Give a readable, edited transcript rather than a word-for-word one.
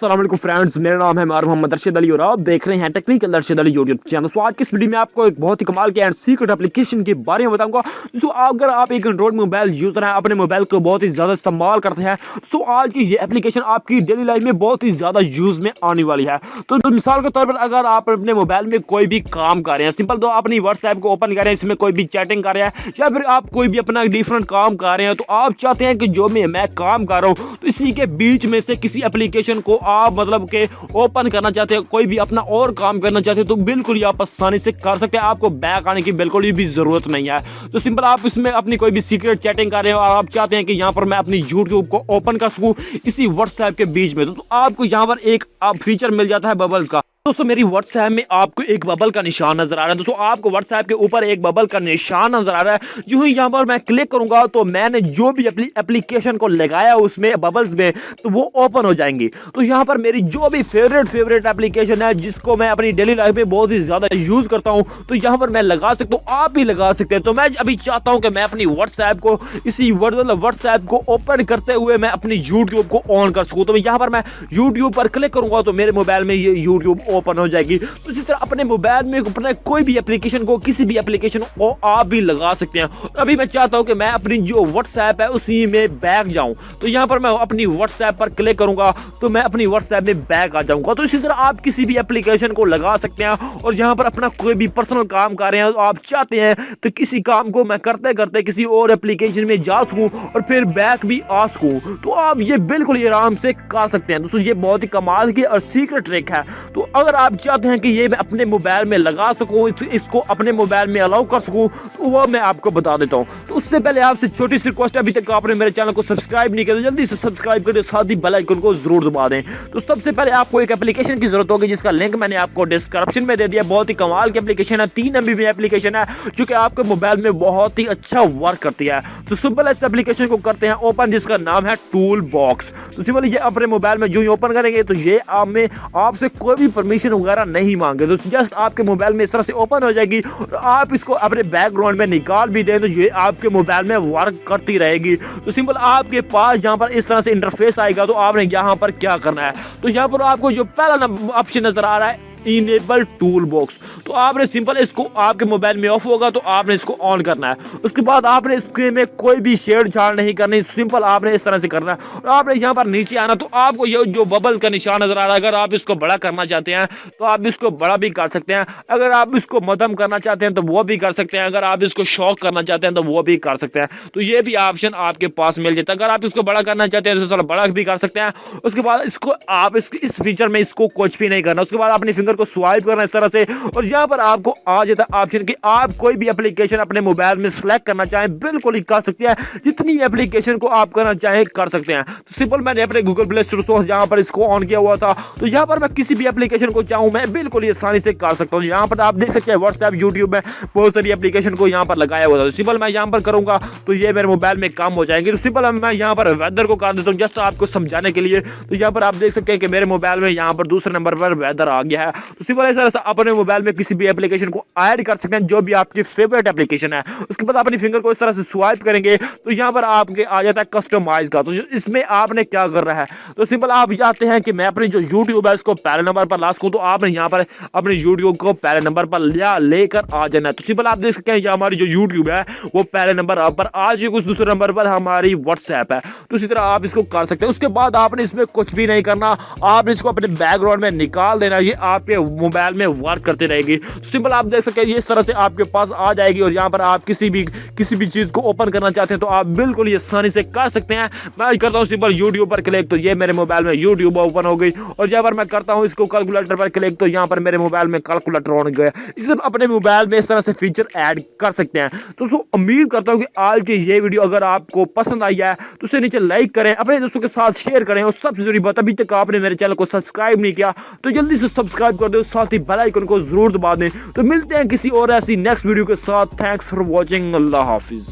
अस्सलाम वालेकुम फ्रेंड्स, मेरा नाम है मोहम्मद अरशद अली और आप देख रहे हैं technical Arshad Ali YouTube channel. तो आज की इस वीडियो में आपको एक बहुत ही कमाल के एंड सीक्रेट एप्लीकेशन के बारे में बताऊंगा। तो अगर आप एक एंड्रॉइड मोबाइल यूजर हैं, अपने मोबाइल को बहुत ही ज़्यादा इस्तेमाल करते हैं, तो आज की ये एप्लीकेशन आपकी डेली लाइफ में बहुत ही ज़्यादा यूज़ में आने वाली है। तो मिसाल के तौर पर अगर आप अपने मोबाइल में कोई भी काम कर रहे हैं, सिंपल तो अपनी व्हाट्सएप को ओपन कर रहे हैं, इसमें कोई भी चैटिंग कर रहे हैं या फिर आप कोई भी अपना डिफरेंट काम कर रहे हैं, तो आप चाहते हैं कि जो मैं काम कर रहा हूँ तो इसी के बीच में से किसी एप्लीकेशन को आप मतलब के ओपन करना चाहते हैं, कोई भी अपना और काम करना चाहते हैं, तो बिल्कुल ये आप आसानी से कर सकते हैं। आपको बैक आने की बिल्कुल भी जरूरत नहीं है। तो सिंपल आप इसमें अपनी कोई भी सीक्रेट चैटिंग कर रहे हो और आप चाहते हैं कि यहाँ पर मैं अपनी यूट्यूब को ओपन कर सकूँ इसी व्हाट्सएप के बीच में, तो आपको यहाँ पर एक फीचर मिल जाता है बबल्स का। दोस्तों मेरी व्हाट्सएप में आपको एक बबल का निशान नजर आ रहा है। दोस्तों आपको व्हाट्सएप के ऊपर एक बबल का निशान नजर आ रहा है। जो ही यहाँ पर मैं क्लिक करूंगा तो मैंने जो भी एप्लीकेशन को लगाया उसमें बबल्स में, तो वो ओपन हो जाएंगी। तो यहाँ पर मेरी जो भी फेवरेट एप्लीकेशन है जिसको मैं अपनी डेली लाइफ में बहुत ही ज्यादा यूज करता हूँ, तो यहाँ पर मैं लगा सकता हूँ, आप भी लगा सकते हैं। तो मैं अभी चाहता हूँ कि मैं अपनी व्हाट्सएप को इसी व्हाट्सएप को ओपन करते हुए मैं अपनी यूट्यूब को ऑन कर सकूँ। तो यहाँ पर मैं यूट्यूब पर क्लिक करूंगा तो मेरे मोबाइल में ये यूट्यूब ओपन हो जाएगी। तो इसी तरह अपने मोबाइल में अपने कोई भी एप्लीकेशन को, किसी भी एप्लीकेशन को आप भी लगा सकते हैं। और अभी मैं चाहता हूं कि मैं अपनी जो व्हाट्सएप है उसी में बैक जाऊं, तो यहां पर मैं अपनी व्हाट्सएप पर क्लिक करूंगा तो मैं अपनी व्हाट्सएप में बैक आ जाऊंगा। तो इसी तरह आप किसी भी एप्लीकेशन को लगा सकते हैं और यहां पर अपना कोई भी पर्सनल काम कर रहे हैं, तो आप चाहते हैं तो किसी काम को मैं करते करते किसी और एप्लीकेशन में जा सकूं और फिर बैक भी आ सकूं, तो आप ये बिल्कुल आराम से कर सकते हैं। दोस्तों ये बहुत ही कमाल की और सीक्रेट ट्रिक है। तो अगर आप चाहते हैं कि ये मैं अपने मोबाइल में लगा सकूं, इसको अपने मोबाइल में अलाउ कर सकूं, तो वो मैं आपको बता देता हूं। तो उससे पहले आपसे छोटी सी रिक्वेस्ट है, अभी तक आपने मेरे चैनल को सब्सक्राइब नहीं किया तो जल्दी से सब्सक्राइब करें, साथ ही बेल आइकन को जरूर दबा दें। तो सबसे पहले आपको एक एप्लीकेशन की जरूरत होगी जिसका लिंक मैंने आपको डिस्क्रिप्शन में दे दिया। बहुत ही कमाल की एप्लीकेशन है, 3 MB में एप्लीकेशन है जो कि आपके मोबाइल में बहुत ही अच्छा वर्क करती है। तो सिंपल इस एप्लीकेशन को करते हैं ओपन, जिसका नाम है टूल बॉक्स। तो सिंपल ये अपने मोबाइल में जो ही ओपन करेंगे तो ये आपसे कोई भी परमिशन वगैरह नहीं मांगे, तो जस्ट आपके मोबाइल में इस तरह से ओपन हो जाएगी और आप इसको अपने बैकग्राउंड में निकाल भी दें तो ये आपके मोबाइल में वर्क करती रहेगी। तो सिंपल आपके पास यहाँ पर इस तरह से इंटरफेस आएगा। तो आपने यहाँ पर क्या करना है, तो यहाँ पर आपको जो पहला ऑप्शन नजर आ रहा है इनेबल टूल बॉक्स, तो आपने सिंपल इसको, आपके मोबाइल में ऑफ होगा तो आपने इसको ऑन करना है। उसके बाद आपने इसके में कोई भी छेड़छाड़ नहीं करनी, सिंपल आपने इस तरह से करना है और आपने यहाँ पर नीचे आना। तो आपको ये जो बबल का निशान नजर आ रहा है, अगर आप इसको बड़ा करना चाहते हैं तो आप इसको बड़ा भी कर सकते हैं, अगर आप इसको मध्यम करना चाहते हैं तो वो भी कर सकते हैं, अगर आप इसको शॉक करना चाहते हैं तो वो भी कर सकते हैं। तो ये भी ऑप्शन आपके पास मिल जाता है। अगर आप इसको बड़ा करना चाहते हैं तो बड़ा भी कर सकते हैं। उसके बाद इसको आप इस फीचर में इसको कुछ भी नहीं करना। उसके बाद अपनी फिंगर को स्वाइप करना इस तरह से और यहाँ पर आपको आ जाता है ऑप्शन कि आप कोई भी एप्लीकेशन अपने मोबाइल में सिलेक्ट करना चाहें, बिल्कुल ही कर सकते हैं। जितनी एप्लीकेशन को आप करना चाहें कर सकते हैं। तो सिंपल मैंने अपने गूगल प्ले स्टोर जहाँ पर इसको ऑन किया हुआ था, तो यहाँ पर मैं किसी भी एप्लीकेशन को चाहूँ मैं बिल्कुल आसानी से कर सकता हूँ। यहाँ पर आप देख सकते हैं व्हाट्सएप, यूट्यूब में बहुत सारी एप्लीकेशन को यहाँ पर लगाया हुआ था। तो सिंपल मैं यहाँ पर करूंगा तो ये मेरे मोबाइल में काम हो जाएंगे। तो सिंपल मैं यहाँ पर वेदर को कर देता हूँ जस्ट आपको समझाने के लिए। तो यहाँ पर आप देख सकते हैं कि मेरे मोबाइल में यहाँ पर दूसरे नंबर पर वेदर आ गया है। तो सिंपल ऐसा अपने मोबाइल में किसी भी एप्लीकेशन को ऐड कर सकते हैं जो भी आपकी फेवरेट एप्लीकेशन है। उसके बाद अपनी फिंगर को इस तरह से स्वाइप करेंगे तो यहाँ पर आपके आ जाता है कस्टमाइज का। तो इसमें आपने क्या करना है, तो सिंपल आप चाहते हैं कि मैं अपनी जो यूट्यूब है इसको पहले नंबर पर ला सकूं, तो आपने यहाँ पर अपने यूट्यूब को पहले नंबर पर लेकर आ जाना है। तो सिंपल आप देख सकते हैं हमारी जो यूट्यूब है वो पहले नंबर पर आज कुछ दूसरे नंबर पर हमारी व्हाट्सएप है। तो इसी तरह आप इसको कर सकते हैं। उसके बाद आपने इसमें कुछ भी नहीं करना, आपने इसको अपने बैकग्राउंड में निकाल देना, ये आपके मोबाइल में वर्क करते रहेगी। सिंपल आप देख सकते हैं ये इस तरह से आपके पास आ जाएगी और यहाँ पर आप किसी भी चीज को ओपन करना चाहते हैं तो आप बिल्कुल ये आसानी से कर सकते हैं। मैं करता हूँ सिंपल यूट्यूब पर क्लिक, तो ये मेरे मोबाइल में यूट्यूब ओपन हो गई और यहाँ पर मैं करता हूँ इसको कैलकुलेटर पर क्लिक, तो यहाँ पर मेरे मोबाइल में कैलकुलेटर ऑन गया। इस तरह अपने मोबाइल में इस तरह से फीचर ऐड कर सकते हैं। तो उम्मीद करता हूँ कि आज की ये वीडियो अगर आपको पसंद आई है तो उसे नीचे लाइक करें, अपने दोस्तों के साथ शेयर करें और सबसे जरूरी बात, अभी तक आपने मेरे चैनल को सब्सक्राइब नहीं किया तो जल्दी से सब्सक्राइब कर दो, साथ ही बेल आइकन को जरूर दबा दें। तो मिलते हैं किसी और ऐसी नेक्स्ट वीडियो के साथ। Thanks for watching. Allah Hafiz.